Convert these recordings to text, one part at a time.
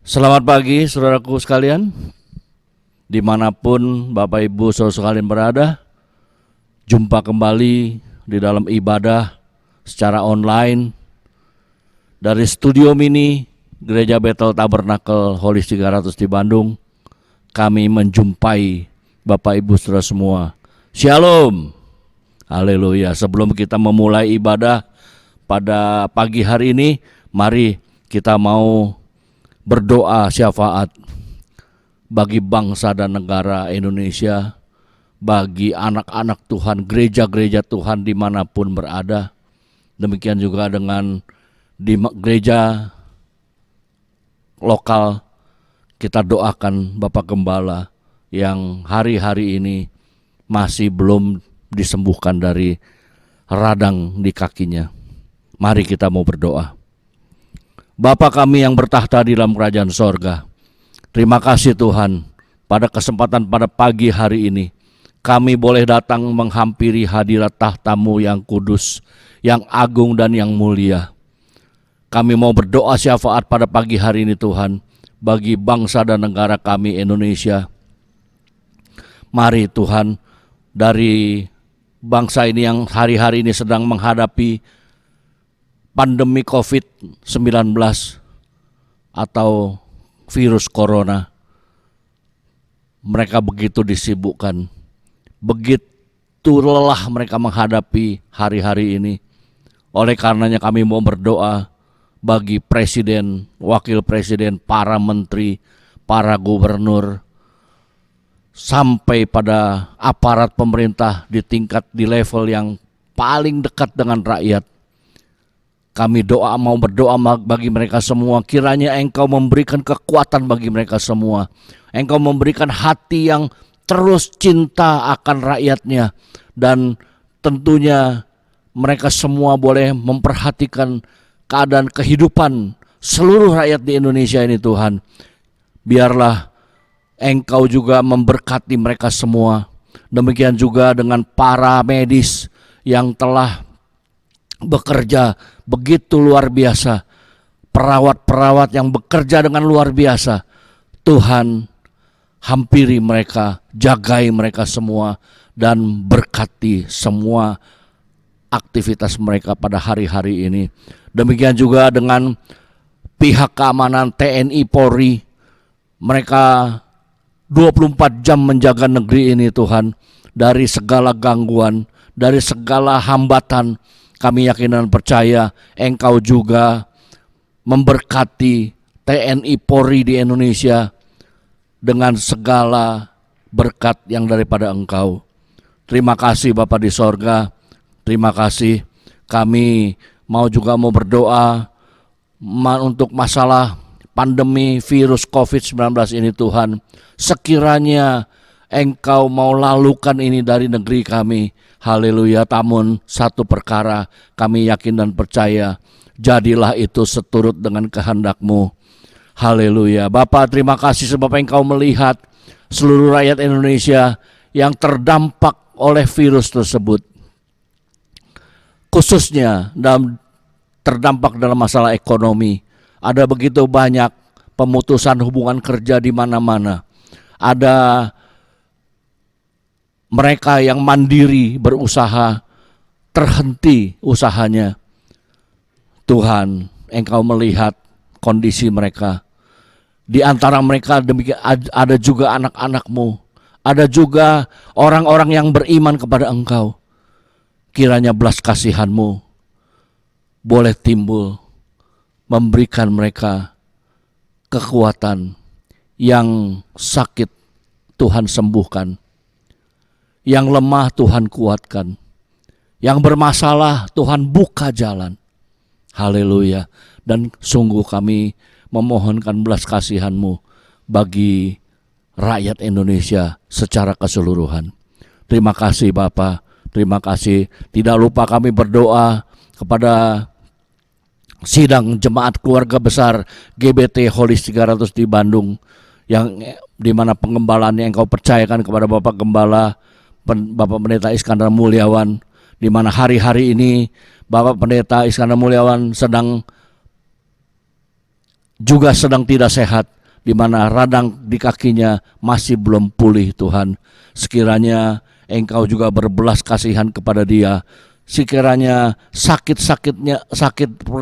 Selamat pagi saudaraku sekalian, dimanapun Bapak Ibu saudara sekalian berada. Jumpa kembali di dalam ibadah secara online dari studio mini Gereja Bethel Tabernakel Holy 300 di Bandung. Kami menjumpai Bapak Ibu saudara semua. Shalom, haleluya. Sebelum kita memulai ibadah pada pagi hari ini, mari kita mau berdoa syafaat bagi bangsa dan negara Indonesia, bagi anak-anak Tuhan, gereja-gereja Tuhan dimanapun berada. Demikian juga dengan di gereja lokal, kita doakan Bapak Gembala yang hari-hari ini masih belum disembuhkan dari radang di kakinya. Mari kita mau berdoa. Bapa kami yang bertahta di dalam kerajaan sorga, terima kasih Tuhan, pada kesempatan pada pagi hari ini, kami boleh datang menghampiri hadirat tahta-Mu yang kudus, yang agung dan yang mulia. Kami mau berdoa syafaat pada pagi hari ini Tuhan, bagi bangsa dan negara kami Indonesia. Mari Tuhan, dari bangsa ini yang hari-hari ini sedang menghadapi pandemi COVID-19 atau virus corona, mereka begitu disibukkan, begitu lelah mereka menghadapi hari-hari ini. Oleh karenanya kami mau berdoa bagi presiden, wakil presiden, para menteri, para gubernur, sampai pada aparat pemerintah di level yang paling dekat dengan rakyat. Kami mau berdoa bagi mereka semua, kiranya Engkau memberikan kekuatan bagi mereka semua. Engkau memberikan hati yang terus cinta akan rakyatnya. Dan tentunya mereka semua boleh memperhatikan keadaan kehidupan seluruh rakyat di Indonesia ini Tuhan. Biarlah Engkau juga memberkati mereka semua. Demikian juga dengan para medis yang telah bekerja begitu luar biasa, perawat-perawat yang bekerja dengan luar biasa. Tuhan, hampiri mereka, jagai mereka semua, dan berkati semua aktivitas mereka pada hari-hari ini. Demikian juga dengan pihak keamanan TNI Polri, mereka 24 jam menjaga negeri ini Tuhan, dari segala gangguan, dari segala hambatan. Kami yakin dan percaya Engkau juga memberkati TNI Polri di Indonesia dengan segala berkat yang daripada Engkau. Terima kasih Bapa di sorga, terima kasih. Kami mau berdoa untuk masalah pandemi virus COVID-19 ini Tuhan. Sekiranya Engkau mau lalukan ini dari negeri kami. Haleluya. Namun satu perkara kami yakin dan percaya, jadilah itu seturut dengan kehendak-Mu. Haleluya. Bapa, terima kasih sebab Engkau melihat seluruh rakyat Indonesia yang terdampak oleh virus tersebut, khususnya terdampak dalam masalah ekonomi. Ada begitu banyak pemutusan hubungan kerja di mana-mana. Ada mereka yang mandiri berusaha, terhenti usahanya. Tuhan, Engkau melihat kondisi mereka. Di antara mereka demikian ada juga anak-anak-Mu, ada juga orang-orang yang beriman kepada Engkau. Kiranya belas kasihan-Mu boleh timbul, memberikan mereka kekuatan. Yang sakit Tuhan sembuhkan, yang lemah Tuhan kuatkan, yang bermasalah Tuhan buka jalan. Haleluya. Dan sungguh kami memohonkan belas kasihan-Mu bagi rakyat Indonesia secara keseluruhan. Terima kasih Bapa, terima kasih. Tidak lupa kami berdoa kepada sidang jemaat keluarga besar GBT Holy 300 di Bandung, yang dimana pengembalaan yang Engkau percayakan kepada Bapak Gembala, Bapak Pendeta Iskandar Mulyawan, di mana hari-hari ini Bapak Pendeta Iskandar Mulyawan sedang tidak sehat. di mana radang di kakinya masih belum pulih Tuhan. Sekiranya Engkau juga berbelas kasihan kepada dia. Sekiranya sakit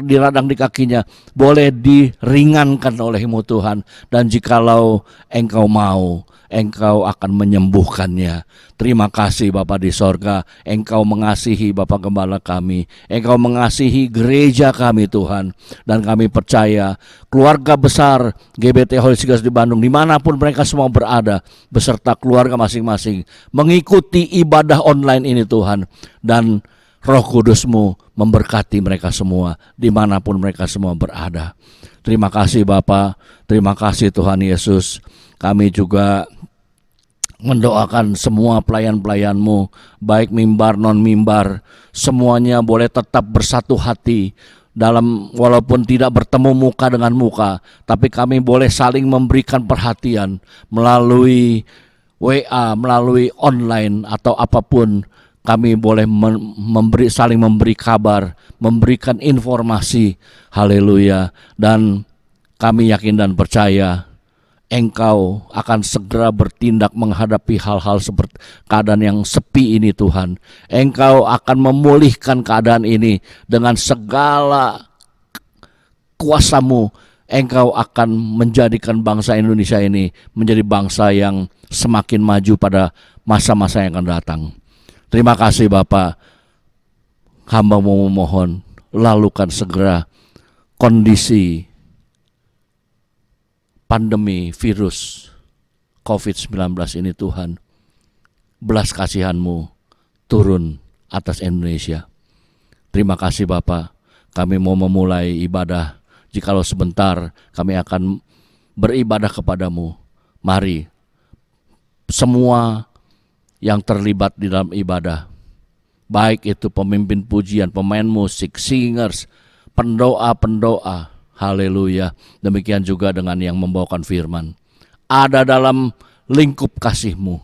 di radang di kakinya boleh diringankan oleh-Mu Tuhan. Dan jikalau Engkau mau, Engkau akan menyembuhkannya. Terima kasih Bapa di sorga, Engkau mengasihi Bapak Gembala kami, Engkau mengasihi gereja kami Tuhan. Dan kami percaya keluarga besar GBT Holy Seekers di Bandung, dimanapun mereka semua berada, beserta keluarga masing-masing, mengikuti ibadah online ini Tuhan. Dan Roh Kudus-Mu memberkati mereka semua dimanapun mereka semua berada. Terima kasih Bapa, terima kasih Tuhan Yesus. Kami juga mendoakan semua pelayan-pelayan-Mu, baik mimbar non-mimbar, semuanya boleh tetap bersatu hati dalam, walaupun tidak bertemu muka dengan muka, tapi kami boleh saling memberikan perhatian melalui WA, melalui online atau apapun. Kami boleh saling memberi kabar, memberikan informasi. Haleluya. Dan kami yakin dan percaya Engkau akan segera bertindak menghadapi hal-hal seperti keadaan yang sepi ini Tuhan. Engkau akan memulihkan keadaan ini dengan segala kuasa-Mu. Engkau akan menjadikan bangsa Indonesia ini menjadi bangsa yang semakin maju pada masa-masa yang akan datang. Terima kasih Bapa. Hamba-Mu memohon, lalukan segera kondisi pandemi virus COVID-19 ini Tuhan. Belas kasihan-Mu turun atas Indonesia. Terima kasih Bapa. Kami mau memulai ibadah. Jikalau sebentar kami akan beribadah kepadamu. Mari semua yang terlibat di dalam ibadah, baik itu pemimpin pujian, pemain musik, singers, pendoa-pendoa, haleluya, demikian juga dengan yang membawakan firman, ada dalam lingkup kasih-Mu,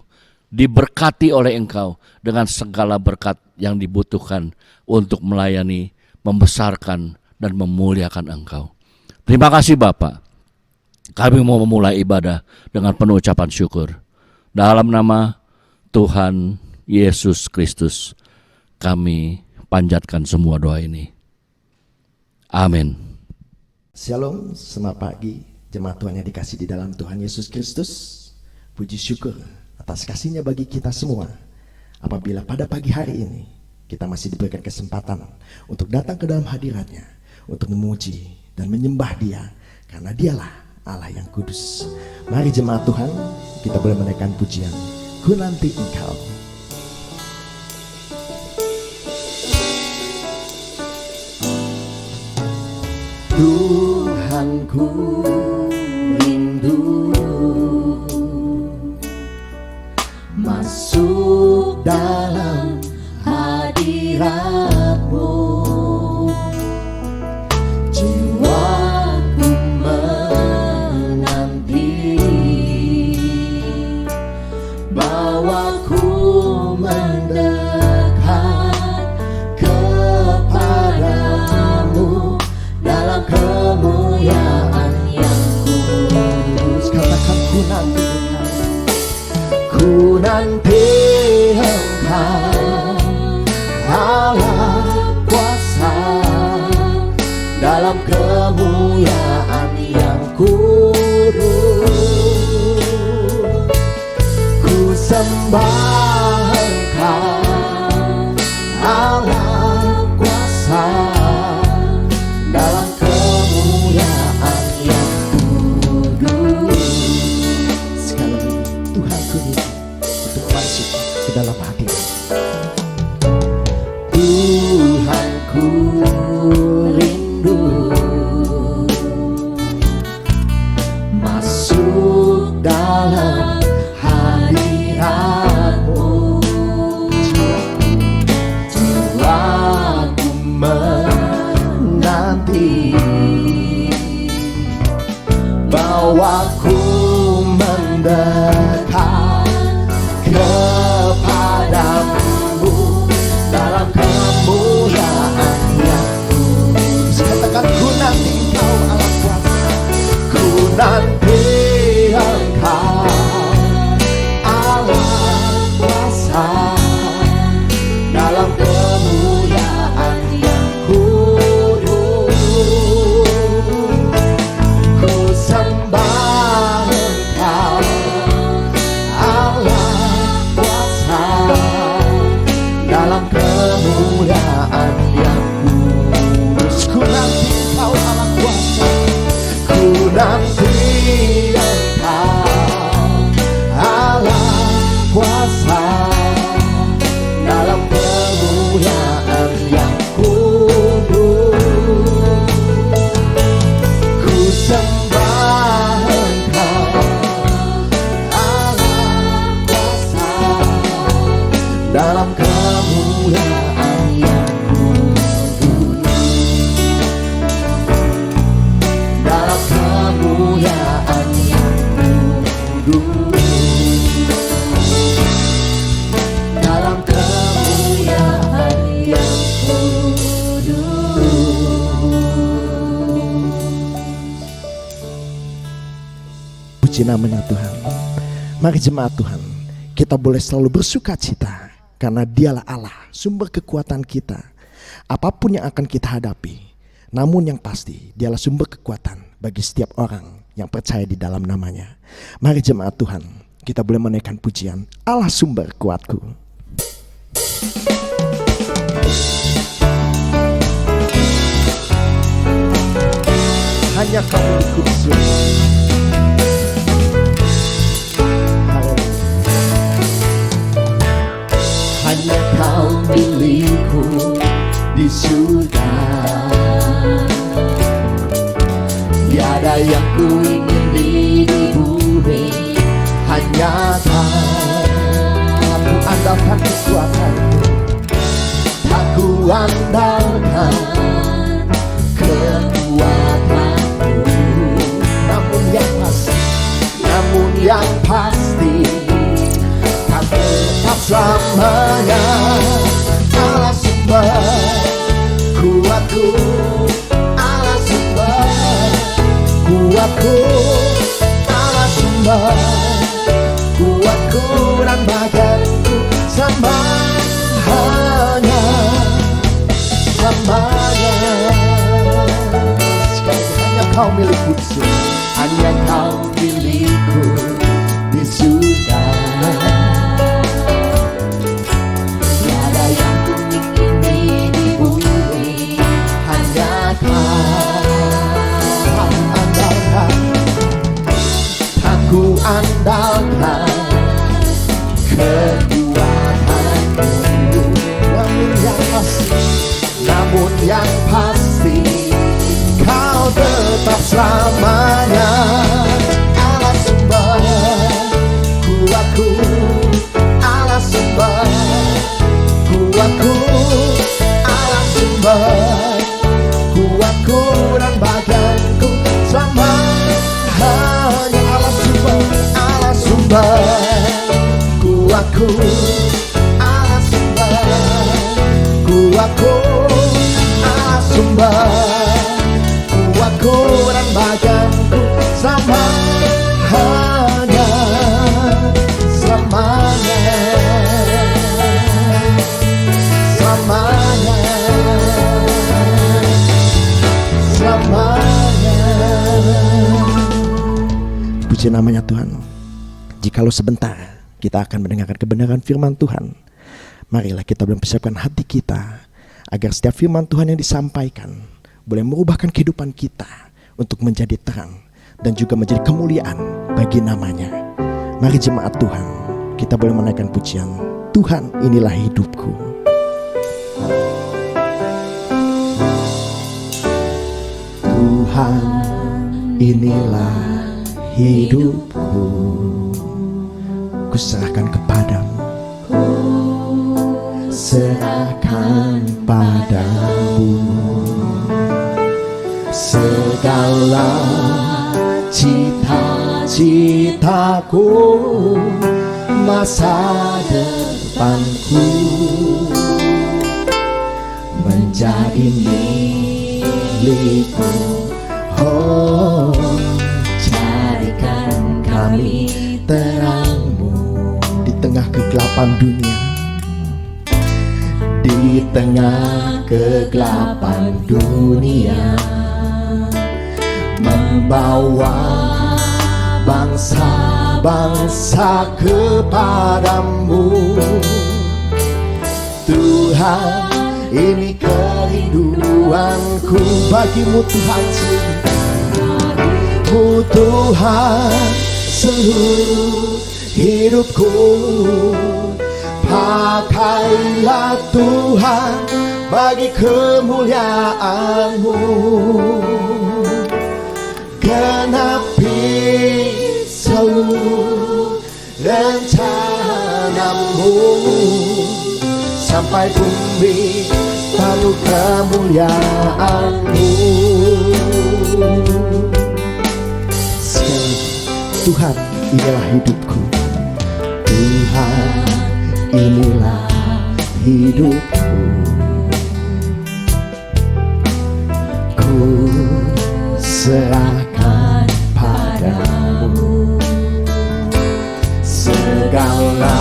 diberkati oleh Engkau dengan segala berkat yang dibutuhkan untuk melayani, membesarkan, dan memuliakan Engkau. Terima kasih Bapa. Kami mau memulai ibadah dengan penuh ucapan syukur. Dalam nama Tuhan Yesus Kristus, kami panjatkan semua doa ini. Amin. Shalom, selamat pagi jemaat Tuhan yang dikasih di dalam Tuhan Yesus Kristus. Puji syukur atas kasih-Nya bagi kita semua. Apabila pada pagi hari ini kita masih diberikan kesempatan untuk datang ke dalam hadirat-Nya, untuk memuji dan menyembah Dia, karena Dialah Allah yang kudus. Mari jemaat Tuhan, kita boleh menaikkan pujian Ku Nanti Engkau. Tuhanku rindu masuk dalam hadirat-Mu. Jiwaku menanti, bawaku mendekat kepadamu dalam kemuliaan yang kudus. Katakan ku nanti Engkau, ku nanti Engkau, Allah kuasa dalam kemuliaan yang kudus. Ku sembah Engkau, Allah kuasa dalam kemuliaan yang kudus. Sekali lagi, Tuhan ku rindu untuk masuk ke dalam hadirat. Tuhan ku rindu masuk dalam hadirat-Mu. dalam kemuliaan yang kudus. Ku nanti Engkau Allah kuasa, ku nanti Engkau Allah kuasa dalam kemuliaan yang kudus. Ku sembah Engkau Allah kuasa dalam kemuliaan yang kudus, dalam kemuliaan yang kudus, dalam kemuliaan yang kudus. Puji namanya Tuhan. Mari jemaat Tuhan, kita boleh selalu bersuka cita karena Dialah Allah, sumber kekuatan kita. Apapun yang akan kita hadapi, namun yang pasti Dialah sumber kekuatan bagi setiap orang yang percaya di dalam namanya. Mari jemaat Tuhan, kita boleh menaikkan pujian Allah sumber kuatku. Hanya Kau kudus. Hanya Kau milikku di surga, tiada yang ku ingini di bumi. Hanya Kau, aku andalkan kekuatanmu, aku andalkan kekuatanmu. Namun yang pasti Kau tetap selamanya Allah sumber kuatku, Allah sumber kuatku, Allah sumber kuatku dan bagianku selamanya, selamanya. Sekali hanya Kau milikku, hanya Kau milikku di surga. Tiada yang ku ingini di bumi. Hanya Kau andalkan, aku andalkan kekuatanmu. Namun yang pasti Kau tetap selamanya Allah sumber kuatku, Allah sumber kuatku, Allah sumber kuatku dan bagianku selamanya. Allah sumber, Allah sumber kuatku, Allah sumber kuatku, Allah sumber kuatku dan bagianku selamanya, selamanya, selamanya, selamanya. Puji namanya Tuhan. Jikalau sebentar kita akan mendengarkan kebenaran firman Tuhan, marilah kita mempersiapkan hati kita agar setiap firman Tuhan yang disampaikan boleh merubahkan kehidupan kita untuk menjadi terang dan juga menjadi kemuliaan bagi namanya. Mari jemaat Tuhan, kita boleh menaikkan pujian Tuhan inilah hidupku. Tuhan inilah hidupku, ku serahkan kepadamu, serahkan padamu segala cita-citaku, masa depanku menjadi milikmu. Oh, jadikan kami terangmu di tengah kegelapan dunia, di tengah kegelapan dunia, membawa bangsa-bangsa kepadamu. Tuhan Tuhan, ini kerinduanku bagimu Tuhan, bagimu Tuhan seluruh hidupku. Pakailah Tuhan bagi kemuliaan-Mu, genapi seluruh rencana-Mu, sampai bumi penuh kemuliaan-Mu. Sekali, Tuhan, inilah hidupku. Tuhan, inilah hidupku. Ku serahkan padamu segala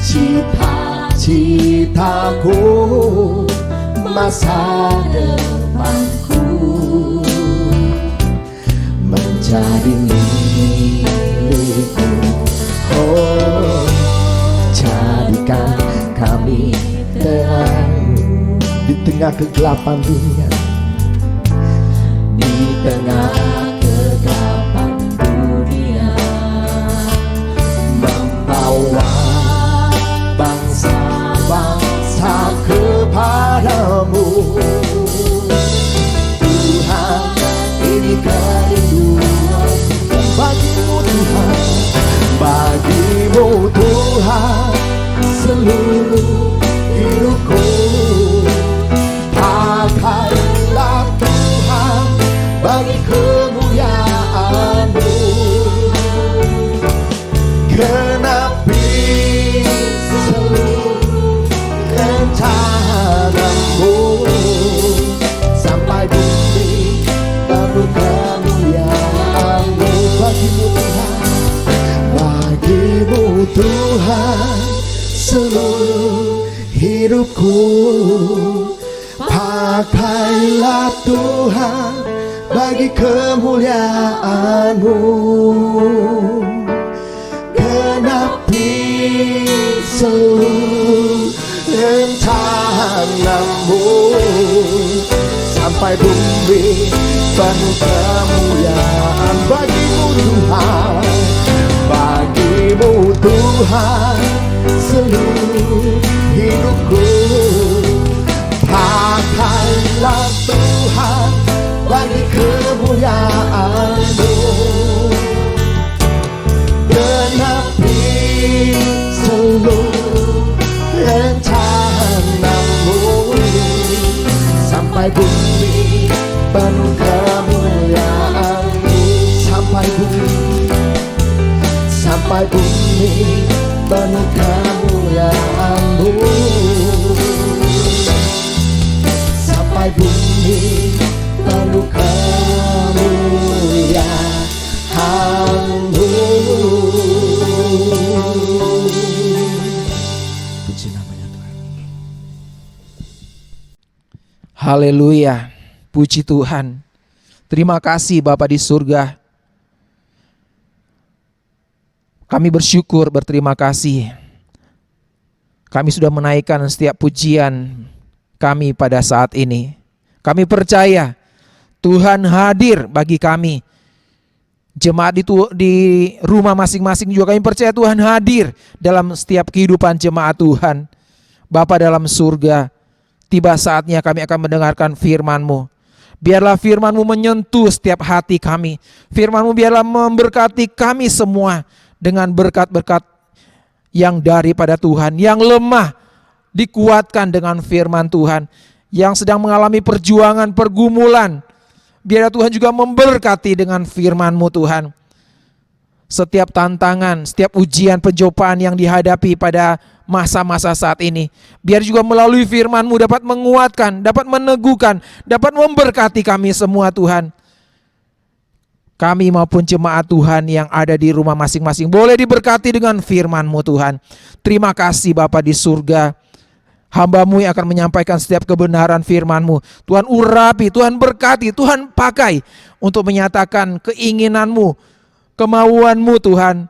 cita-citaku, masa depanku, menjadi milikmu. Oh, jadikan kami terang di tengah kegelapan dunia, di tengah kegelapan dunia, membawa bangsa-bangsa kepadamu. Tuhan, ini kerinduan bagimu Tuhan, bagimu Tuhan seluruh hidupku. Pakailah Tuhan bagi kemuliaan-Mu, genapi seluruh rencana-Mu, sampai bumi penuh kemuliaan-Mu. Bagimu Tuhan, bagimu Tuhan seluruh hidupku. Pakailah Tuhan bagi kemuliaan-Mu, genapi seluruh rencana-Mu, sampai bumi penuh kemuliaan. Bagimu Tuhan, bagimu Tuhan seluruh hidupku. Pakailah Tuhan bagi kemuliaan-Mu, genapi seluruh rencana-Mu, sampai bumi penuh kemuliaan-Mu, sampai bumi penuh kemuliaan-Mu, sampai bumi penuh kemuliaan-Mu. Puji namanya Tuhan. Haleluya, puji Tuhan. Terima kasih Bapa di surga. Kami bersyukur, berterima kasih. Kami sudah menaikkan setiap pujian kami pada saat ini. Kami percaya Tuhan hadir bagi kami. Jemaat di rumah masing-masing juga kami percaya Tuhan hadir dalam setiap kehidupan jemaat Tuhan. Bapa dalam surga, tiba saatnya kami akan mendengarkan firman-Mu. Biarlah firman-Mu menyentuh setiap hati kami. Firman-Mu biarlah memberkati kami semua dengan berkat-berkat yang daripada Tuhan. Yang lemah dikuatkan dengan firman Tuhan. Yang sedang mengalami perjuangan, pergumulan, biarlah Tuhan juga memberkati dengan firman-Mu Tuhan. Setiap tantangan, setiap ujian, pencobaan yang dihadapi pada masa-masa saat ini, biar juga melalui firman-Mu dapat menguatkan, dapat meneguhkan, dapat memberkati kami semua Tuhan. Kami maupun jemaat Tuhan yang ada di rumah masing-masing boleh diberkati dengan firman-Mu Tuhan. Terima kasih Bapa di surga. Hamba-Mu yang akan menyampaikan setiap kebenaran firman-Mu. Tuhan urapi, Tuhan berkati, Tuhan pakai untuk menyatakan keinginan-Mu, kemauan-Mu Tuhan.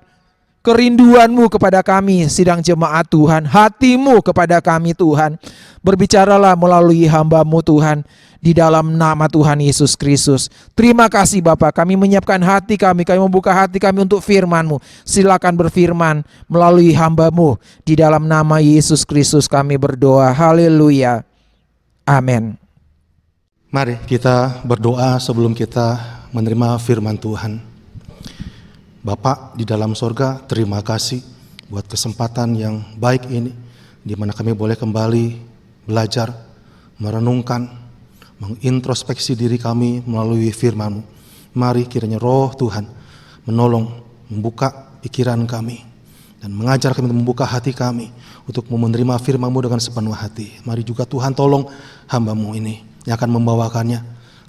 kerinduan-Mu kepada kami, sidang jemaat Tuhan, hati-Mu kepada kami Tuhan. Berbicaralah melalui hamba-Mu Tuhan, di dalam nama Tuhan Yesus Kristus. Terima kasih Bapa, kami menyiapkan hati kami membuka hati kami untuk firman-Mu. Silakan berfirman melalui hamba-Mu. Di dalam nama Yesus Kristus kami berdoa. Haleluya. Amin. Mari kita berdoa sebelum kita menerima firman Tuhan. Bapa di dalam sorga, terima kasih buat kesempatan yang baik ini, di mana kami boleh kembali belajar, merenungkan, mengintrospeksi diri kami melalui firman-Mu. Mari kiranya Roh Tuhan menolong, membuka pikiran kami, dan mengajar kami untuk membuka hati kami untuk menerima firman-Mu dengan sepenuh hati. Mari juga Tuhan tolong hamba-Mu ini yang akan membawakannya.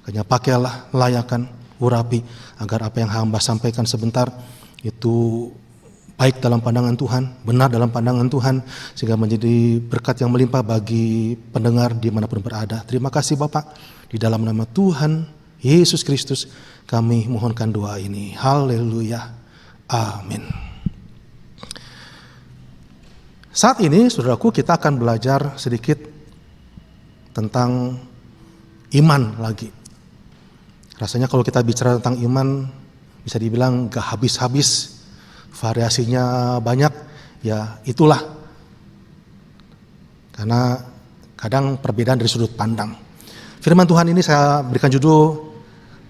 Hanya pakailah, layakan, urapi, agar apa yang hamba sampaikan sebentar itu baik dalam pandangan Tuhan, benar dalam pandangan Tuhan, sehingga menjadi berkat yang melimpah bagi pendengar dimanapun berada. Terima kasih Bapak, di dalam nama Tuhan Yesus Kristus kami mohonkan doa ini. Haleluya, amin. Saat ini saudaraku, kita akan belajar sedikit tentang iman lagi. Rasanya kalau kita bicara tentang iman, bisa dibilang gak habis-habis, variasinya banyak, ya itulah. Karena kadang perbedaan dari sudut pandang. Firman Tuhan ini saya berikan judul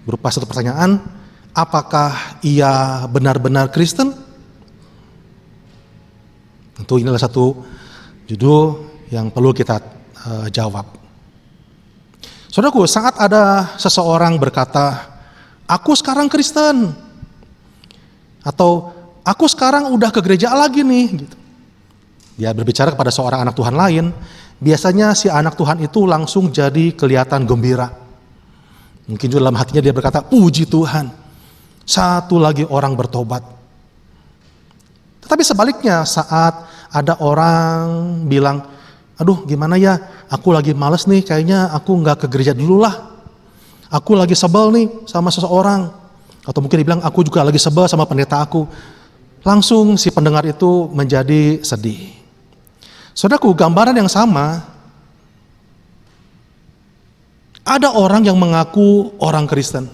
berupa satu pertanyaan, apakah ia benar-benar Kristen? Tentu inilah satu judul yang perlu kita jawab. Saudaraku, saat ada seseorang berkata, aku sekarang Kristen, atau aku sekarang udah ke gereja lagi nih, gitu. Dia berbicara kepada seorang anak Tuhan lain, biasanya si anak Tuhan itu langsung jadi kelihatan gembira. Mungkin juga dalam hatinya dia berkata, puji Tuhan, satu lagi orang bertobat. Tetapi sebaliknya, saat ada orang bilang, aduh gimana ya, aku lagi males nih, kayaknya aku gak ke gereja dulu lah. Aku lagi sebel nih sama seseorang. Atau mungkin dibilang, aku juga lagi sebel sama pendeta aku. Langsung si pendengar itu menjadi sedih. Saudaraku, gambaran yang sama. Ada orang yang mengaku orang Kristen.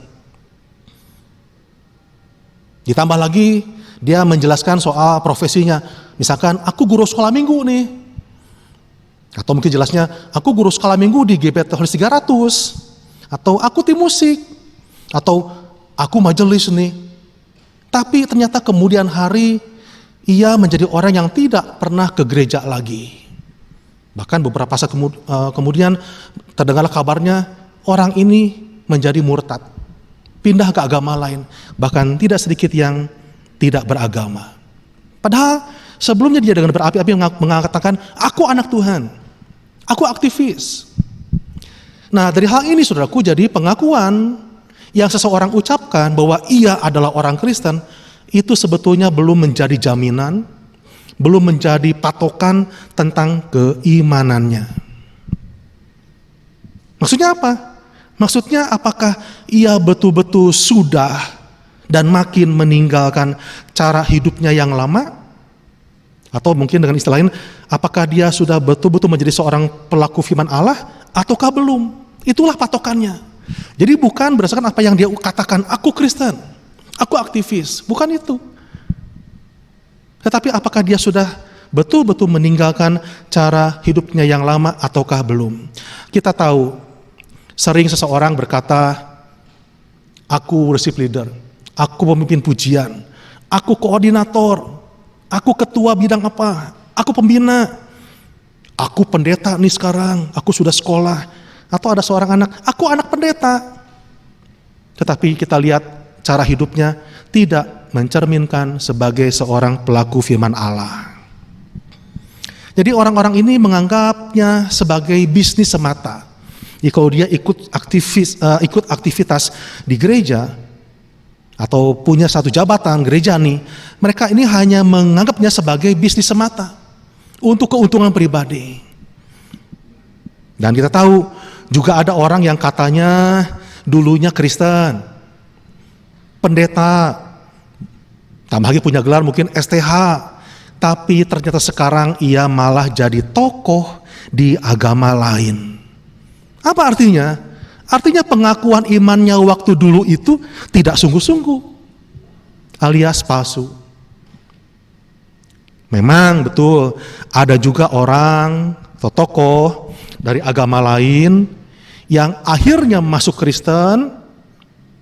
Ditambah lagi, dia menjelaskan soal profesinya. Misalkan, aku guru sekolah minggu nih. Atau mungkin jelasnya, aku guru sekolah minggu di GBT Holis 300. Atau aku tim musik. Atau aku majelis nih. Tapi ternyata kemudian hari ia menjadi orang yang tidak pernah ke gereja lagi. Bahkan beberapa saat kemudian terdengarlah kabarnya orang ini menjadi murtad. Pindah ke agama lain. Bahkan tidak sedikit yang tidak beragama. Padahal sebelumnya dia dengan berapi-api mengatakan, aku anak Tuhan. Aku aktivis. Nah, dari hal ini saudaraku, jadi pengakuan yang seseorang ucapkan bahwa ia adalah orang Kristen, itu sebetulnya belum menjadi jaminan, belum menjadi patokan tentang keimanannya. Maksudnya apa? Maksudnya apakah ia betul-betul sudah dan makin meninggalkan cara hidupnya yang lama? Atau mungkin dengan istilah lain, apakah dia sudah betul-betul menjadi seorang pelaku firman Allah ataukah belum? Itulah patokannya. Jadi bukan berdasarkan apa yang dia katakan, aku Kristen, aku aktivis, bukan itu. Tetapi apakah dia sudah betul-betul meninggalkan cara hidupnya yang lama ataukah belum? Kita tahu, sering seseorang berkata, aku worship leader, aku pemimpin pujian, aku koordinator, aku ketua bidang apa, aku pembina, aku pendeta nih sekarang, aku sudah sekolah. Atau ada seorang anak, aku anak pendeta. Tetapi kita lihat cara hidupnya tidak mencerminkan sebagai seorang pelaku firman Allah. Jadi orang-orang ini menganggapnya sebagai bisnis semata. Jadi kalau dia ikut aktivitas di gereja atau punya satu jabatan gereja nih, mereka ini hanya menganggapnya sebagai bisnis semata untuk keuntungan pribadi. Dan kita tahu juga ada orang yang katanya dulunya Kristen, pendeta, Tambah lagi punya gelar mungkin STH, tapi ternyata sekarang ia malah jadi tokoh di agama lain. Apa artinya? Artinya pengakuan imannya waktu dulu itu tidak sungguh-sungguh, alias palsu. Memang betul ada juga orang atau tokoh dari agama lain yang akhirnya masuk Kristen,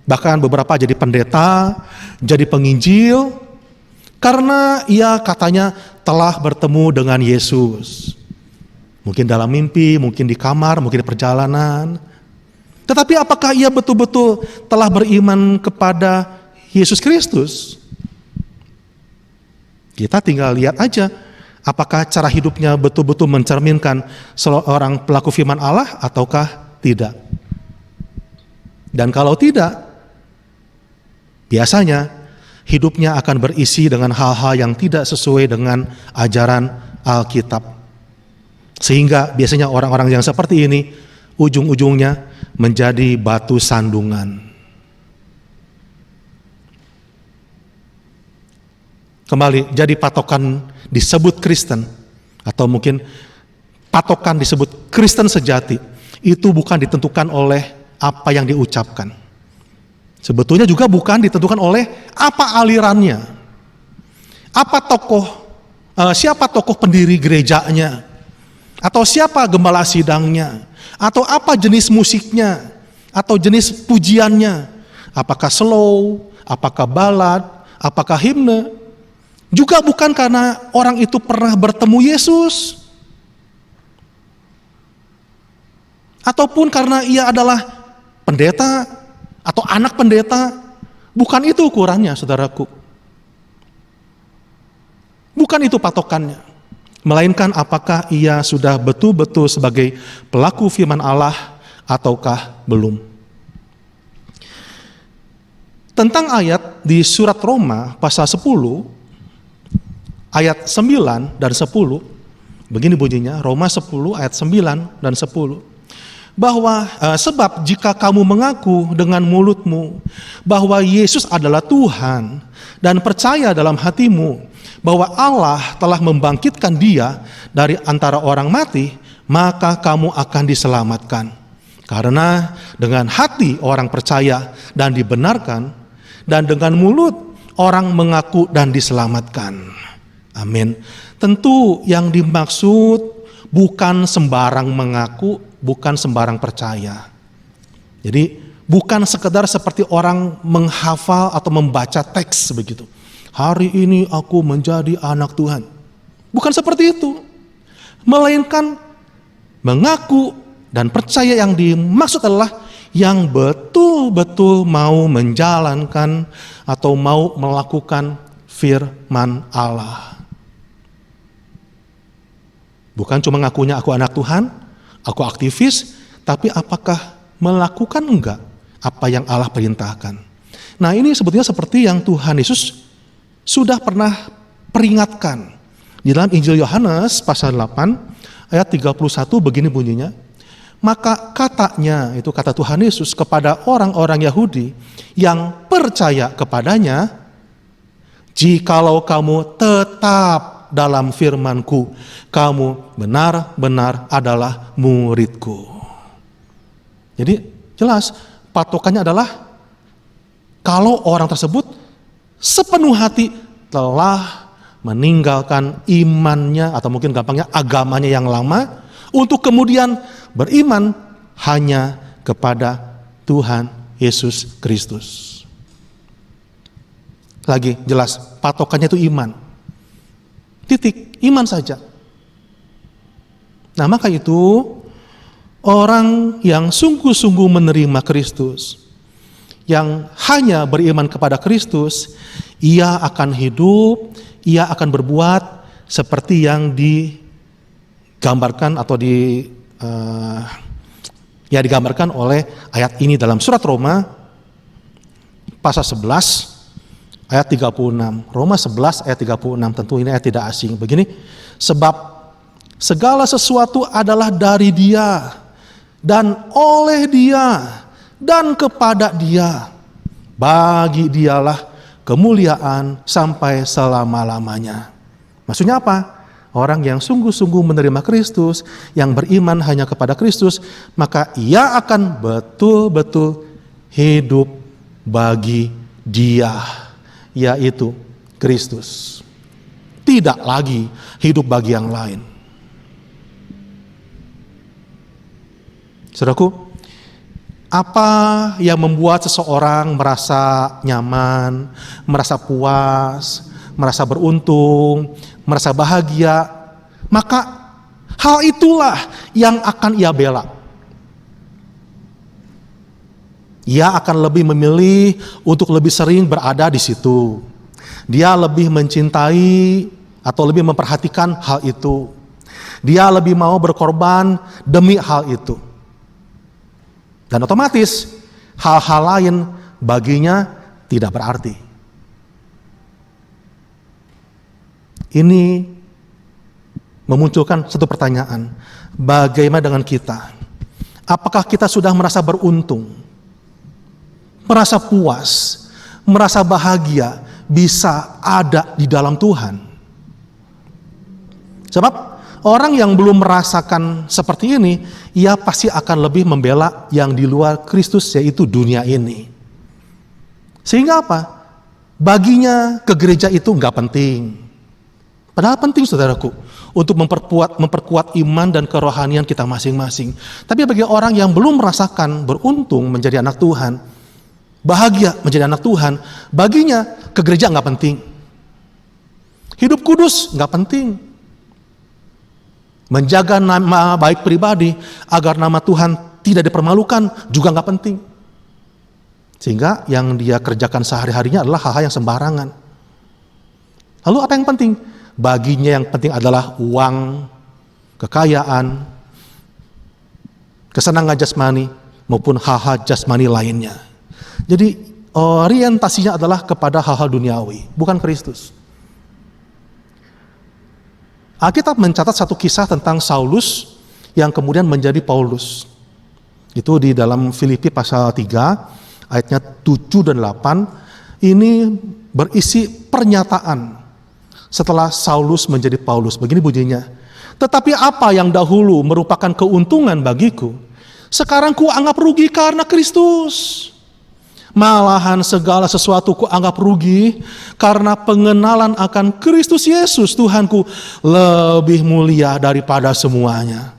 bahkan beberapa jadi pendeta, jadi penginjil, karena ia katanya telah bertemu dengan Yesus. Mungkin dalam mimpi, mungkin di kamar, mungkin di perjalanan. Tetapi apakah ia betul-betul telah beriman kepada Yesus Kristus? Kita tinggal lihat aja apakah cara hidupnya betul-betul mencerminkan seorang pelaku firman Allah ataukah tidak. Dan kalau tidak, biasanya hidupnya akan berisi dengan hal-hal yang tidak sesuai dengan ajaran Alkitab. Sehingga biasanya orang-orang yang seperti ini ujung-ujungnya menjadi batu sandungan. Kembali, jadi patokan disebut Kristen, atau mungkin patokan disebut Kristen sejati, itu bukan ditentukan oleh apa yang diucapkan. Sebetulnya juga bukan ditentukan oleh apa alirannya, siapa tokoh pendiri gerejanya, atau siapa gembala sidangnya, atau apa jenis musiknya, atau jenis pujiannya, apakah slow, apakah ballad, apakah himne. Juga bukan karena orang itu pernah bertemu Yesus, ataupun karena ia adalah pendeta atau anak pendeta. Bukan itu ukurannya, saudaraku. Bukan itu patokannya. Melainkan apakah ia sudah betul-betul sebagai pelaku firman Allah ataukah belum. Tentang ayat di surat Roma pasal 10, ayat 9 dan 10, begini bunyinya, Roma 10 ayat 9 dan 10. Bahwa sebab jika kamu mengaku dengan mulutmu bahwa Yesus adalah Tuhan dan percaya dalam hatimu bahwa Allah telah membangkitkan dia dari antara orang mati, maka kamu akan diselamatkan. Karena dengan hati orang percaya dan dibenarkan, dan dengan mulut orang mengaku dan diselamatkan. Amin. Tentu yang dimaksud bukan sembarang mengaku, bukan sembarang percaya. Jadi bukan sekedar seperti orang menghafal atau membaca teks begitu. Hari ini aku menjadi anak Tuhan. Bukan seperti itu. Melainkan mengaku dan percaya yang dimaksud adalah yang betul-betul mau menjalankan atau mau melakukan firman Allah. Bukan cuma ngakunya aku anak Tuhan, aku aktivis, tapi apakah melakukan enggak apa yang Allah perintahkan. Nah, ini sebetulnya seperti yang Tuhan Yesus sudah pernah peringatkan. Di dalam Injil Yohanes pasal 8 ayat 31 begini bunyinya. Maka katanya, itu kata Tuhan Yesus kepada orang-orang Yahudi yang percaya kepadanya, jikalau kamu tetap dalam firman-Ku, kamu benar-benar adalah murid-Ku. Jadi jelas patokannya adalah kalau orang tersebut sepenuh hati telah meninggalkan imannya atau mungkin gampangnya agamanya yang lama untuk kemudian beriman hanya kepada Tuhan Yesus Kristus. Lagi jelas patokannya itu iman. Titik, iman saja. Nah, maka itu orang yang sungguh-sungguh menerima Kristus, yang hanya beriman kepada Kristus, ia akan hidup, ia akan berbuat seperti yang digambarkan atau digambarkan oleh ayat ini dalam surat Roma pasal 11 ayat 36. Roma 11 ayat 36, tentu ini ayat tidak asing. Begini, sebab segala sesuatu adalah dari Dia dan oleh Dia dan kepada Dia. Bagi Dialah kemuliaan sampai selama-lamanya. Maksudnya apa? Orang yang sungguh-sungguh menerima Kristus, yang beriman hanya kepada Kristus, maka ia akan betul-betul hidup bagi Dia, yaitu Kristus. Tidak lagi hidup bagi yang lain. Saudaraku, apa yang membuat seseorang merasa nyaman, merasa puas, merasa beruntung, merasa bahagia, maka hal itulah yang akan ia bela. Ia akan lebih memilih untuk lebih sering berada di situ. Dia lebih mencintai atau lebih memperhatikan hal itu. Dia lebih mau berkorban demi hal itu. Dan otomatis hal-hal lain baginya tidak berarti. Ini memunculkan satu pertanyaan. Bagaimana dengan kita? Apakah kita sudah merasa beruntung, merasa puas, merasa bahagia, bisa ada di dalam Tuhan? Sebab orang yang belum merasakan seperti ini, ia pasti akan lebih membela yang di luar Kristus, yaitu dunia ini. Sehingga apa? Baginya ke gereja itu nggak penting. Padahal penting, saudaraku, untuk memperkuat iman dan kerohanian kita masing-masing. Tapi bagi orang yang belum merasakan beruntung menjadi anak Tuhan, bahagia menjadi anak Tuhan, baginya ke gereja nggak penting. Hidup kudus nggak penting. Menjaga nama baik pribadi agar nama Tuhan tidak dipermalukan juga nggak penting. Sehingga yang dia kerjakan sehari-harinya adalah hal-hal yang sembarangan. Lalu apa yang penting? Baginya yang penting adalah uang, kekayaan, kesenangan jasmani maupun hal-hal jasmani lainnya. Jadi orientasinya adalah kepada hal-hal duniawi, bukan Kristus. Alkitab mencatat satu kisah tentang Saulus yang kemudian menjadi Paulus. Itu di dalam Filipi pasal 3 ayatnya 7 dan 8. Ini berisi pernyataan setelah Saulus menjadi Paulus. Begini bunyinya. Tetapi apa yang dahulu merupakan keuntungan bagiku, sekarang ku anggap rugi karena Kristus. Malahan segala sesuatu ku anggap rugi karena pengenalan akan Kristus Yesus Tuhanku lebih mulia daripada semuanya.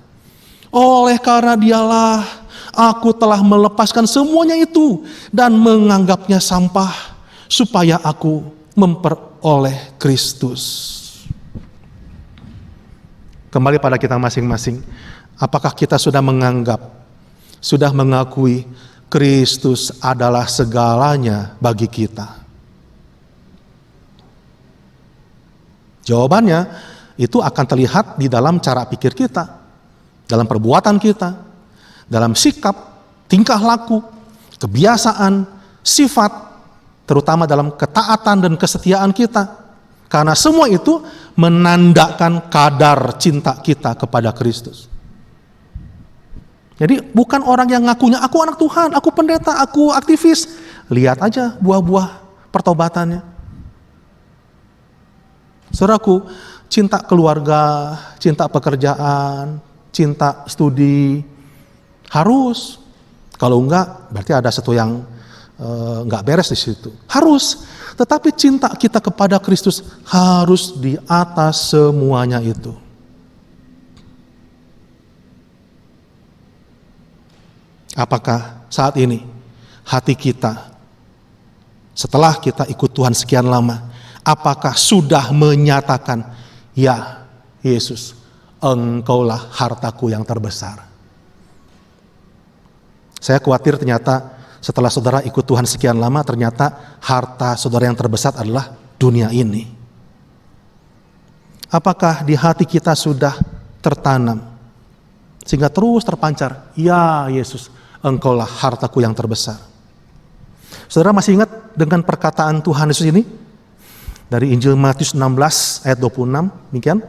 Oleh karena Dialah aku telah melepaskan semuanya itu dan menganggapnya sampah supaya aku memperoleh Kristus. Kembali pada kita masing-masing. Apakah kita sudah menganggap, sudah mengakui Kristus adalah segalanya bagi kita? Jawabannya itu akan terlihat di dalam cara pikir kita, dalam perbuatan kita, dalam sikap, tingkah laku, kebiasaan, sifat, terutama dalam ketaatan dan kesetiaan kita. Karena semua itu menandakan kadar cinta kita kepada Kristus. Jadi bukan orang yang ngakunya, aku anak Tuhan, aku pendeta, aku aktivis. Lihat aja buah-buah pertobatannya. Saudaraku, cinta keluarga, cinta pekerjaan, cinta studi, harus. Kalau enggak, berarti ada sesuatu yang enggak beres di situ. Harus. Tetapi cinta kita kepada Kristus harus di atas semuanya itu. Apakah saat ini hati kita setelah kita ikut Tuhan sekian lama, apakah sudah menyatakan, ya Yesus, Engkaulah hartaku yang terbesar? Saya khawatir ternyata setelah saudara ikut Tuhan sekian lama, ternyata harta saudara yang terbesar adalah dunia ini. Apakah di hati kita sudah tertanam sehingga terus terpancar, ya Yesus, Engkaulah hartaku yang terbesar? Saudara masih ingat dengan perkataan Tuhan Yesus ini? Dari Injil Matius 16 ayat 26, demikian.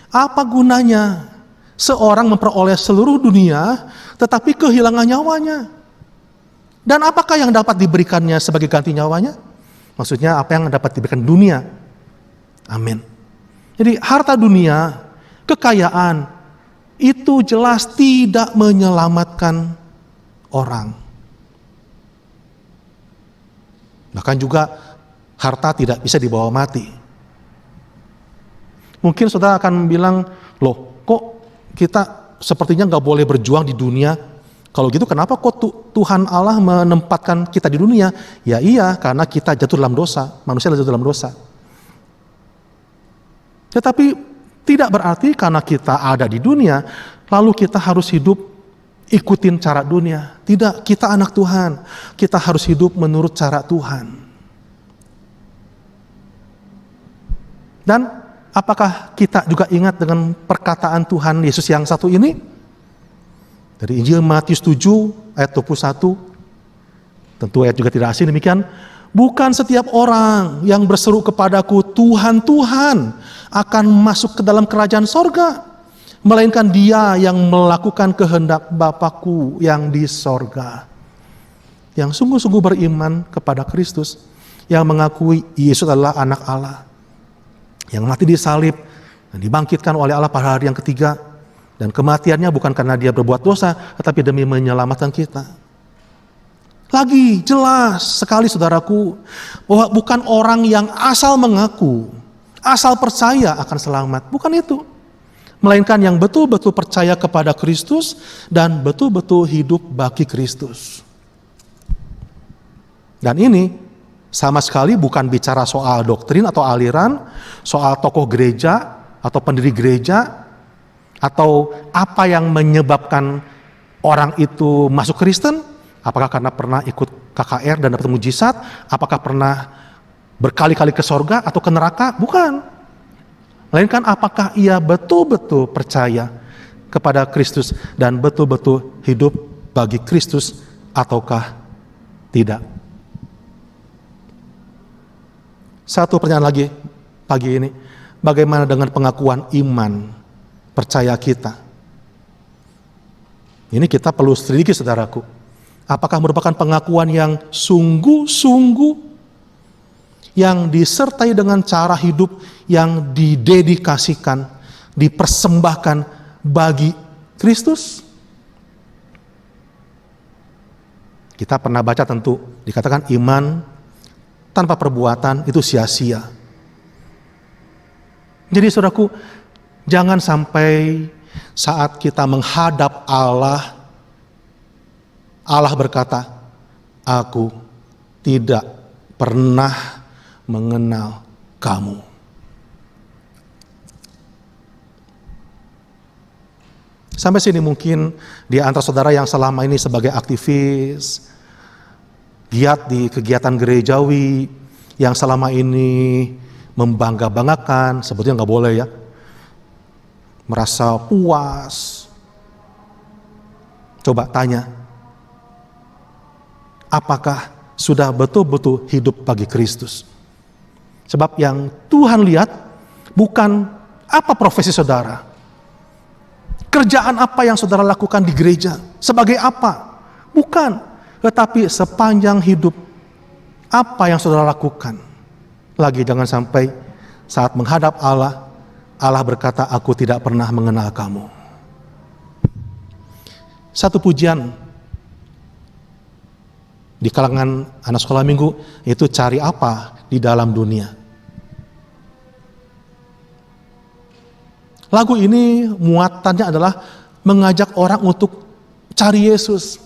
Apa gunanya seorang memperoleh seluruh dunia tetapi kehilangan nyawanya? Dan apakah yang dapat diberikannya sebagai ganti nyawanya? Maksudnya apa yang dapat diberikan dunia. Amin. Jadi harta dunia, kekayaan, itu jelas tidak menyelamatkan orang. Bahkan juga harta tidak bisa dibawa mati. Mungkin saudara akan bilang, loh kok kita sepertinya gak boleh berjuang di dunia? Kalau gitu kenapa kok Tuhan Allah menempatkan kita di dunia? Ya iya, karena kita jatuh dalam dosa, manusia jatuh dalam dosa. Tetapi tidak berarti karena kita ada di dunia, lalu kita harus hidup ikutin cara dunia. Tidak, kita anak Tuhan. Kita harus hidup menurut cara Tuhan. Dan apakah kita juga ingat dengan perkataan Tuhan Yesus yang satu ini? Dari Injil Matius 7 ayat 21. Tentu ayat juga tidak asing demikian. Bukan setiap orang yang berseru kepadaku, Tuhan, Tuhan, akan masuk ke dalam kerajaan sorga, melainkan dia yang melakukan kehendak Bapakku yang di sorga. Yang sungguh-sungguh beriman kepada Kristus, yang mengakui Yesus adalah anak Allah, yang mati disalib dan dibangkitkan oleh Allah pada hari yang ketiga, dan kematiannya bukan karena dia berbuat dosa, tetapi demi menyelamatkan kita. Lagi jelas sekali saudaraku, bahwa bukan orang yang asal mengaku, asal percaya akan selamat, bukan itu. Melainkan yang betul-betul percaya kepada Kristus dan betul-betul hidup bagi Kristus. Dan ini sama sekali bukan bicara soal doktrin atau aliran, soal tokoh gereja atau pendiri gereja, atau apa yang menyebabkan orang itu masuk Kristen. Apakah karena pernah ikut KKR dan dapat mujizat? Apakah pernah berkali-kali ke sorga atau ke neraka? Bukan. Melainkan apakah ia betul-betul percaya kepada Kristus dan betul-betul hidup bagi Kristus ataukah tidak. Satu pertanyaan lagi pagi ini, bagaimana dengan pengakuan iman percaya kita? Ini kita perlu selidiki saudaraku. Apakah merupakan pengakuan yang sungguh-sungguh, yang disertai dengan cara hidup yang didedikasikan, dipersembahkan bagi Kristus? Kita pernah baca tentu, dikatakan iman tanpa perbuatan itu sia-sia. Jadi saudaraku, jangan sampai saat kita menghadap Allah, Allah berkata, aku tidak pernah mengenal kamu. Sampai sini mungkin di antara saudara yang selama ini sebagai aktivis, giat di kegiatan gerejawi, yang selama ini membangga-banggakan, sebetulnya nggak boleh ya, merasa puas. Coba tanya, apakah sudah betul-betul hidup bagi Kristus? Sebab yang Tuhan lihat bukan apa profesi saudara, kerjaan apa yang saudara lakukan di gereja, sebagai apa, bukan, tetapi sepanjang hidup apa yang saudara lakukan. Lagi jangan sampai saat menghadap Allah, Allah berkata, aku tidak pernah mengenal kamu. Satu pujian di kalangan anak sekolah minggu itu, cari apa di dalam dunia. Lagu ini muatannya adalah mengajak orang untuk cari Yesus,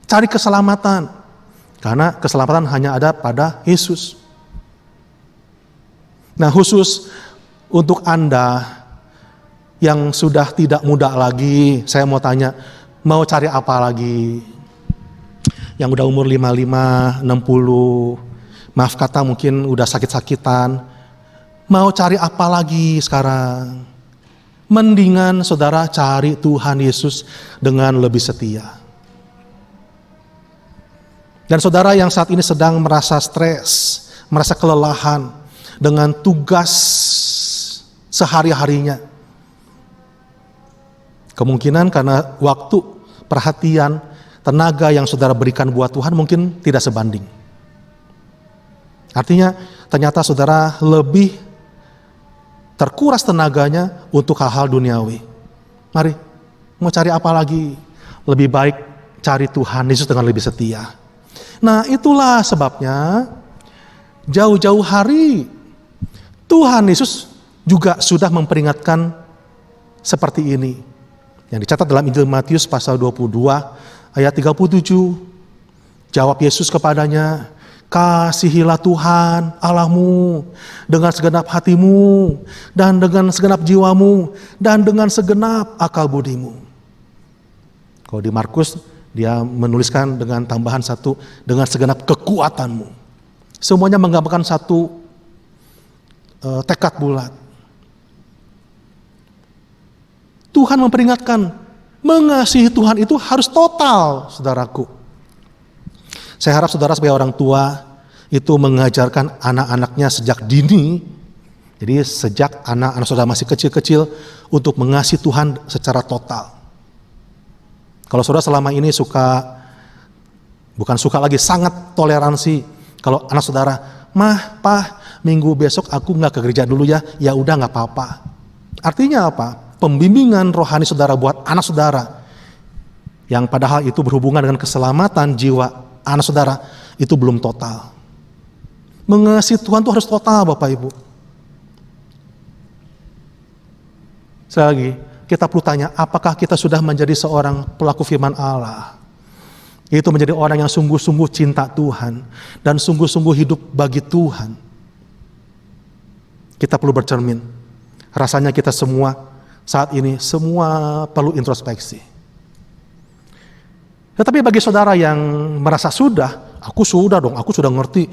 cari keselamatan, karena keselamatan hanya ada pada Yesus. Nah, khusus untuk Anda yang sudah tidak muda lagi, saya mau tanya, mau cari apa lagi? Yang udah umur 55, 60, maaf kata mungkin udah sakit-sakitan, mau cari apa lagi sekarang? Mendingan saudara cari Tuhan Yesus dengan lebih setia. Dan saudara yang saat ini sedang merasa stres, merasa kelelahan dengan tugas sehari-harinya, kemungkinan karena waktu, perhatian, tenaga yang saudara berikan buat Tuhan mungkin tidak sebanding. Artinya ternyata saudara lebih terkuras tenaganya untuk hal-hal duniawi. Mari, mau cari apa lagi? Lebih baik cari Tuhan Yesus dengan lebih setia. Nah, itulah sebabnya jauh-jauh hari Tuhan Yesus juga sudah memperingatkan seperti ini. Yang dicatat dalam Injil Matius pasal 22 ayat 37. Jawab Yesus kepadanya, kasihilah Tuhan Allahmu dengan segenap hatimu dan dengan segenap jiwamu dan dengan segenap akal budimu. Kalau di Markus dia menuliskan dengan tambahan satu, dengan segenap kekuatanmu. Semuanya menggambarkan satu tekad bulat. Tuhan memperingatkan, mengasihi Tuhan itu harus total, saudaraku. Saya harap saudara sebagai orang tua itu mengajarkan anak-anaknya sejak dini. Jadi sejak anak-anak saudara masih kecil-kecil untuk mengasihi Tuhan secara total. Kalau saudara selama ini bukan suka lagi, sangat toleransi. Kalau anak saudara, mah, pah, minggu besok aku nggak ke gereja dulu ya, ya udah nggak apa-apa. Artinya apa? Pembimbingan rohani saudara buat anak saudara yang padahal itu berhubungan dengan keselamatan jiwa anak saudara itu belum total. Mengasihi Tuhan itu harus total, Bapak Ibu. Sekali lagi, kita perlu tanya, apakah kita sudah menjadi seorang pelaku firman Allah? Itu menjadi orang yang sungguh-sungguh cinta Tuhan dan sungguh-sungguh hidup bagi Tuhan. Kita perlu bercermin. Rasanya kita semua saat ini semua perlu introspeksi. Tetapi bagi saudara yang merasa aku sudah ngerti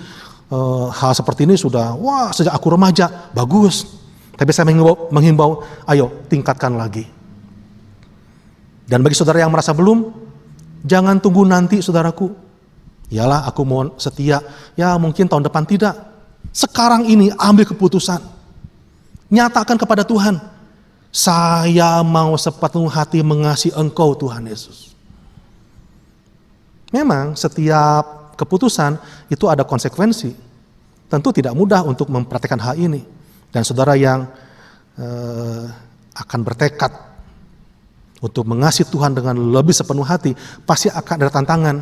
hal seperti ini sudah, sejak aku remaja, bagus. Tapi saya menghimbau, ayo tingkatkan lagi. Dan bagi saudara yang merasa belum, jangan tunggu nanti saudaraku. Iyalah aku mau setia, ya mungkin tahun depan tidak. Sekarang ini ambil keputusan. Nyatakan kepada Tuhan, saya mau sepenuh hati mengasihi Engkau Tuhan Yesus. Memang setiap keputusan itu ada konsekuensi. Tentu tidak mudah untuk mempraktikkan hal ini. Dan saudara yang akan bertekad untuk mengasihi Tuhan dengan lebih sepenuh hati, pasti akan ada tantangan.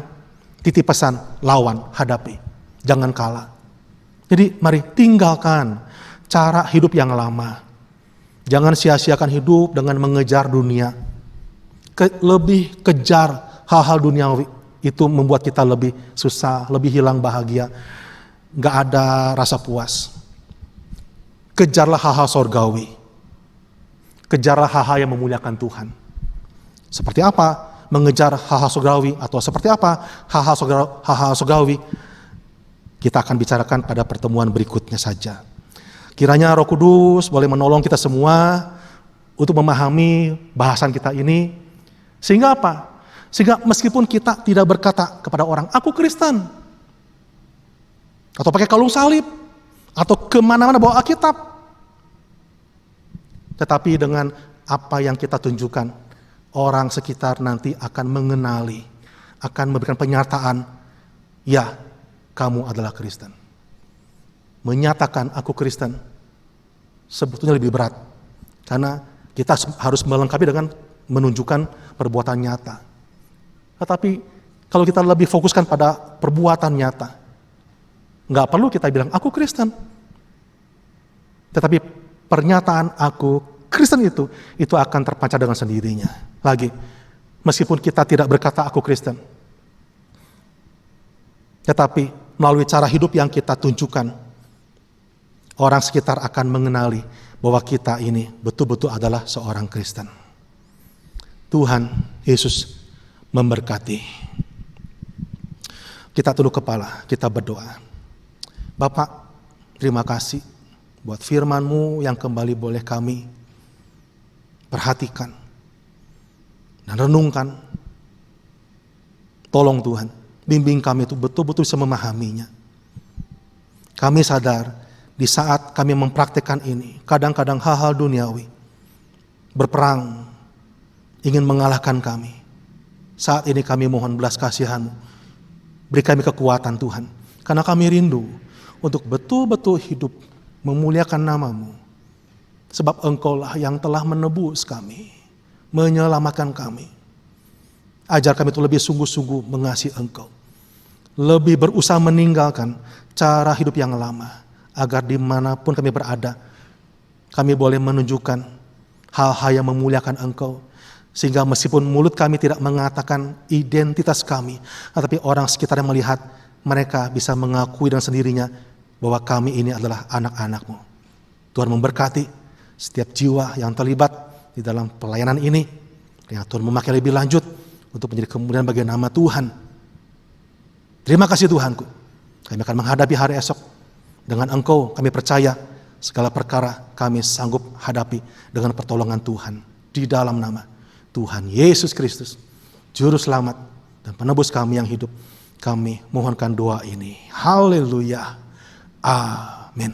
Titip pesan, lawan, hadapi. Jangan kalah. Jadi mari tinggalkan cara hidup yang lama. Jangan sia-siakan hidup dengan mengejar dunia. Lebih kejar hal-hal duniawi. Itu membuat kita lebih susah, lebih hilang bahagia. Gak ada rasa puas. Kejarlah hal-hal sorgawi. Kejarlah hal-hal yang memuliakan Tuhan. Seperti apa mengejar hal-hal sorgawi, atau seperti apa hal-hal sorgawi, kita akan bicarakan pada pertemuan berikutnya saja. Kiranya Roh Kudus boleh menolong kita semua untuk memahami bahasan kita ini. Sehingga apa? Sehingga meskipun kita tidak berkata kepada orang, aku Kristen, atau pakai kalung salib, atau kemana-mana bawa Alkitab, tetapi dengan apa yang kita tunjukkan, orang sekitar nanti akan mengenali, akan memberikan pernyataan, ya, kamu adalah Kristen. Menyatakan aku Kristen sebetulnya lebih berat, karena kita harus melengkapi dengan menunjukkan perbuatan nyata. Tetapi kalau kita lebih fokuskan pada perbuatan nyata, nggak perlu kita bilang aku Kristen, tetapi pernyataan aku Kristen itu akan terpancar dengan sendirinya. Lagi, meskipun kita tidak berkata aku Kristen, tetapi melalui cara hidup yang kita tunjukkan, orang sekitar akan mengenali bahwa kita ini betul-betul adalah seorang Kristen. Tuhan Yesus memberkati. Kita tunduk kepala, kita berdoa. Bapak, terima kasih buat firman-Mu yang kembali boleh kami perhatikan dan renungkan. Tolong Tuhan, bimbing kami itu betul-betul bisa memahaminya. Kami sadar di saat kami mempraktikkan ini, kadang-kadang hal-hal duniawi berperang, ingin mengalahkan kami. Saat ini kami mohon belas kasihan-Mu, beri kami kekuatan Tuhan, karena kami rindu untuk betul-betul hidup memuliakan nama-Mu. Sebab Engkau-lah yang telah menebus kami, menyelamatkan kami. Ajar kami untuk lebih sungguh-sungguh mengasihi Engkau, lebih berusaha meninggalkan cara hidup yang lama, agar dimanapun kami berada, kami boleh menunjukkan hal-hal yang memuliakan Engkau, sehingga meskipun mulut kami tidak mengatakan identitas kami, tetapi orang sekitar yang melihat, mereka bisa mengakui dengan sendirinya bahwa kami ini adalah anak-anak-Mu. Tuhan memberkati setiap jiwa yang terlibat di dalam pelayanan ini, yang Tuhan memakai lebih lanjut untuk menjadi kemuliaan bagi nama Tuhan. Terima kasih Tuhanku. Kami akan menghadapi hari esok dengan Engkau. Kami percaya segala perkara kami sanggup hadapi dengan pertolongan Tuhan. Di dalam nama Tuhan Yesus Kristus, Juru Selamat dan Penebus kami yang hidup, kami mohonkan doa ini. Haleluya. Amin.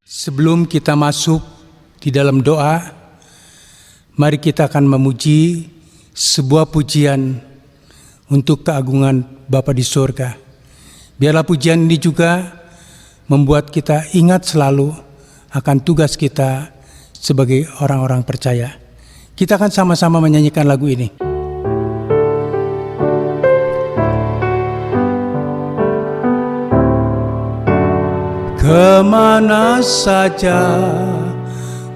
Sebelum kita masuk di dalam doa, mari kita akan memuji sebuah pujian untuk keagungan Bapa di surga. Biarlah pujian ini juga membuat kita ingat selalu akan tugas kita sebagai orang-orang percaya. Kita akan sama-sama menyanyikan lagu ini. Kemana saja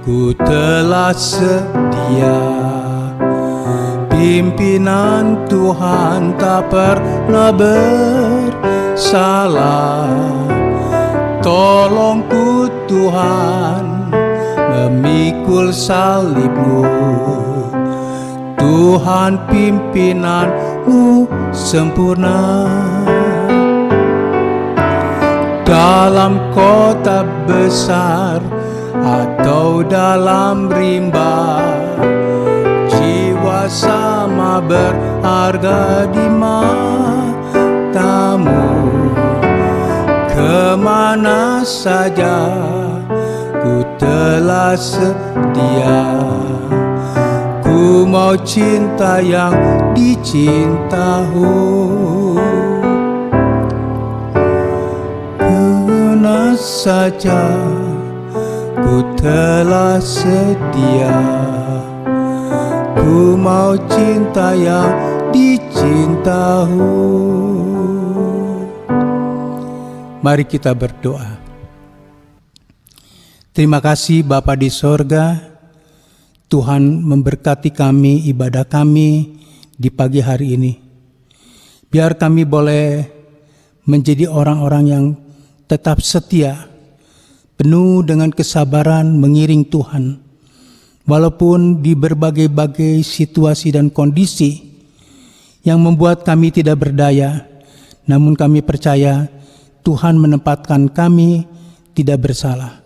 ku telah sedia, pimpinan Tuhan tak pernah bersalah. Tolongku Tuhan memikul salib-Mu, Tuhan pimpinan-Mu sempurna. Dalam kota besar atau dalam rimba, jiwa sama berharga di mata-Mu. Kemana saja ku telah sedia, ku mau cinta yang dicinta-Mu. Kemana saja ku telah sedia, ku mau cinta yang dicinta-Mu. Mari kita berdoa. Terima kasih Bapa di sorga, Tuhan memberkati kami, ibadah kami di pagi hari ini. Biar kami boleh menjadi orang-orang yang tetap setia, penuh dengan kesabaran mengiring Tuhan. Walaupun di berbagai-bagai situasi dan kondisi yang membuat kami tidak berdaya, namun kami percaya Tuhan menempatkan kami tidak bersalah.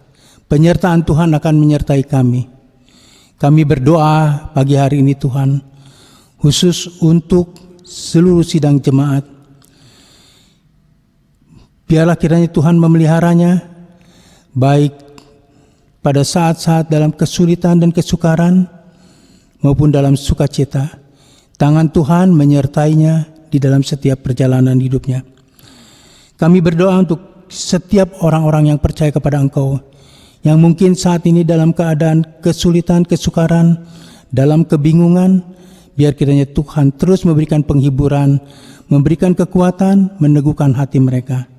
Penyertaan Tuhan akan menyertai kami. Kami berdoa pagi hari ini Tuhan, khusus untuk seluruh sidang jemaat. Biarlah kiranya Tuhan memeliharanya, baik pada saat-saat dalam kesulitan dan kesukaran, maupun dalam sukacita. Tangan Tuhan menyertainya di dalam setiap perjalanan hidupnya. Kami berdoa untuk setiap orang-orang yang percaya kepada Engkau, yang mungkin saat ini dalam keadaan kesulitan, kesukaran, dalam kebingungan. Biar kiranya Tuhan terus memberikan penghiburan, memberikan kekuatan, meneguhkan hati mereka.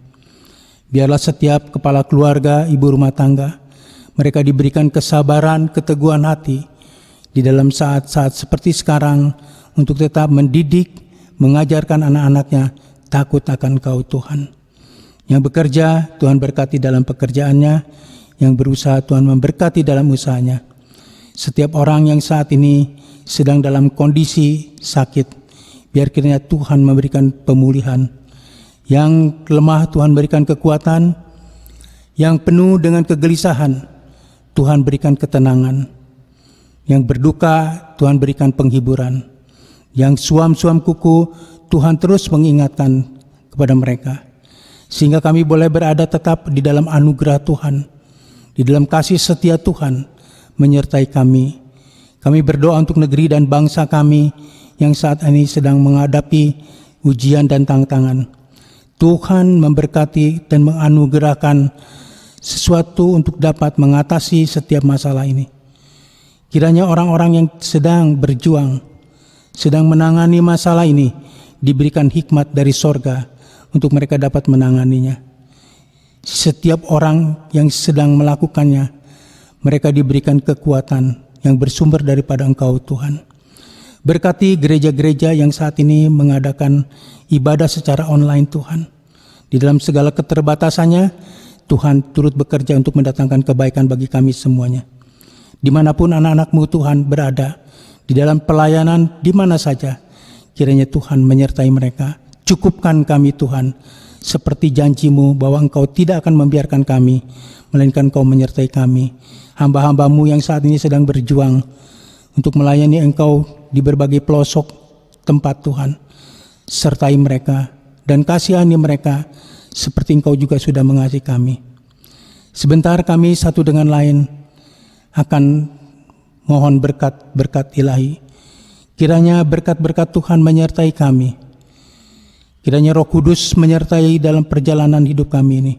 Biarlah setiap kepala keluarga, ibu rumah tangga, mereka diberikan kesabaran, keteguhan hati di dalam saat-saat seperti sekarang untuk tetap mendidik, mengajarkan anak-anaknya takut akan Kau Tuhan. Yang bekerja, Tuhan berkati dalam pekerjaannya. Yang berusaha, Tuhan memberkati dalam usahanya. Setiap orang yang saat ini sedang dalam kondisi sakit, biar kiranya Tuhan memberikan pemulihan. Yang lemah, Tuhan berikan kekuatan. Yang penuh dengan kegelisahan, Tuhan berikan ketenangan. Yang berduka, Tuhan berikan penghiburan. Yang suam-suam kuku, Tuhan terus mengingatkan kepada mereka. Sehingga kami boleh berada tetap di dalam anugerah Tuhan, di dalam kasih setia Tuhan menyertai kami. Kami berdoa untuk negeri dan bangsa kami yang saat ini sedang menghadapi ujian dan tantangan. Tuhan memberkati dan menganugerahkan sesuatu untuk dapat mengatasi setiap masalah ini. Kiranya orang-orang yang sedang berjuang, sedang menangani masalah ini, diberikan hikmat dari sorga untuk mereka dapat menanganinya. Setiap orang yang sedang melakukannya, mereka diberikan kekuatan yang bersumber daripada Engkau, Tuhan. Berkati gereja-gereja yang saat ini mengadakan ibadah secara online, Tuhan. Di dalam segala keterbatasannya, Tuhan turut bekerja untuk mendatangkan kebaikan bagi kami semuanya. Dimanapun anak-anak-Mu Tuhan berada, di dalam pelayanan di mana saja, kiranya Tuhan menyertai mereka. Cukupkan kami Tuhan, seperti janji-Mu bahwa Engkau tidak akan membiarkan kami, melainkan Engkau menyertai kami. Hamba-hamba-Mu yang saat ini sedang berjuang untuk melayani Engkau di berbagai pelosok tempat, Tuhan. Sertai mereka dan kasihani mereka seperti Engkau juga sudah mengasihi kami. Sebentar kami satu dengan lain akan mohon berkat-berkat ilahi. Kiranya berkat-berkat Tuhan menyertai kami. Kiranya Roh Kudus menyertai dalam perjalanan hidup kami ini.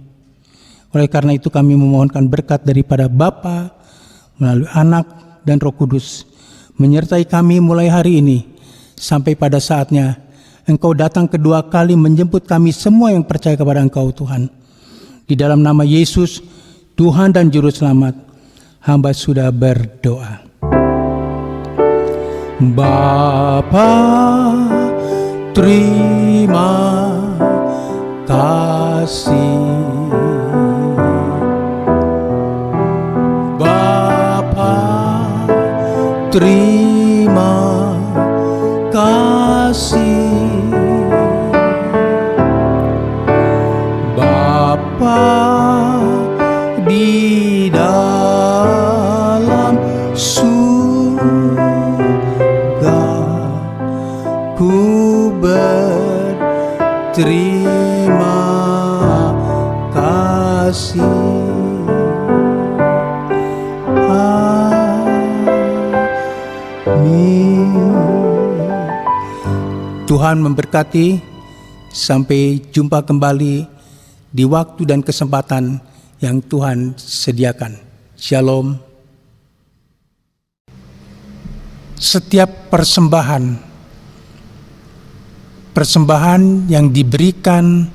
Oleh karena itu kami memohonkan berkat daripada Bapa melalui Anak dan Roh Kudus menyertai kami mulai hari ini sampai pada saatnya Engkau datang kedua kali menjemput kami semua yang percaya kepada Engkau, Tuhan. Di dalam nama Yesus, Tuhan dan Juru Selamat, hamba sudah berdoa. Bapa, terima kasih. Bapa, terima kasih. Bapa di dalam surga, ku berterima kasih. Tuhan memberkati. Sampai jumpa kembali di waktu dan kesempatan yang Tuhan sediakan. Shalom. Setiap persembahan yang diberikan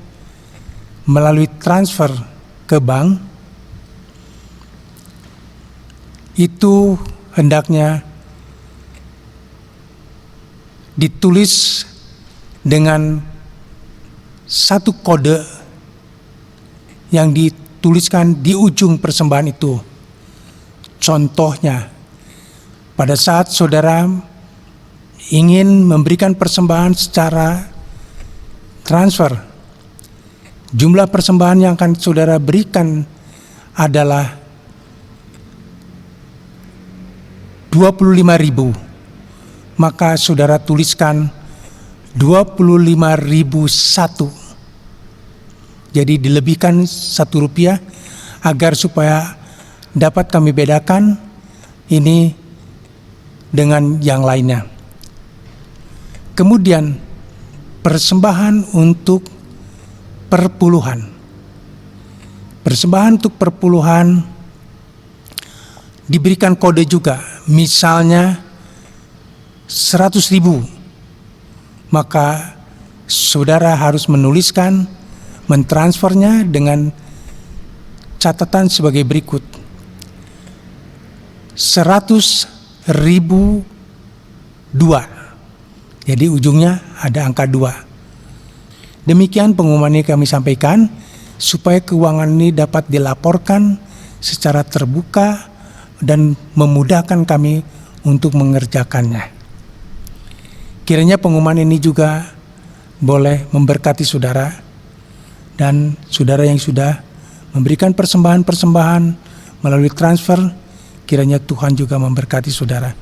melalui transfer ke bank itu hendaknya ditulis dengan satu kode yang dituliskan di ujung persembahan itu. Contohnya, pada saat saudara ingin memberikan persembahan secara transfer, jumlah persembahan yang akan saudara berikan adalah 25.000. Maka saudara tuliskan 25.001. Jadi dilebihkan Rp1 agar supaya dapat kami bedakan ini dengan yang lainnya. Kemudian persembahan untuk perpuluhan. Persembahan untuk perpuluhan diberikan kode juga. Misalnya 100.000, maka saudara harus menuliskan, mentransfernya dengan catatan sebagai berikut. 100.002. Jadi ujungnya ada angka 2. Demikian pengumuman ini kami sampaikan supaya keuangan ini dapat dilaporkan secara terbuka dan memudahkan kami untuk mengerjakannya. Kiranya pengumuman ini juga boleh memberkati saudara dan saudara yang sudah memberikan persembahan-persembahan melalui transfer, kiranya Tuhan juga memberkati saudara.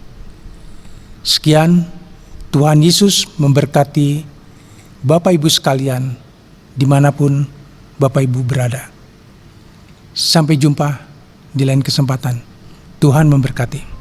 Sekian, Tuhan Yesus memberkati Bapak Ibu sekalian dimanapun Bapak Ibu berada. Sampai jumpa di lain kesempatan. Tuhan memberkati.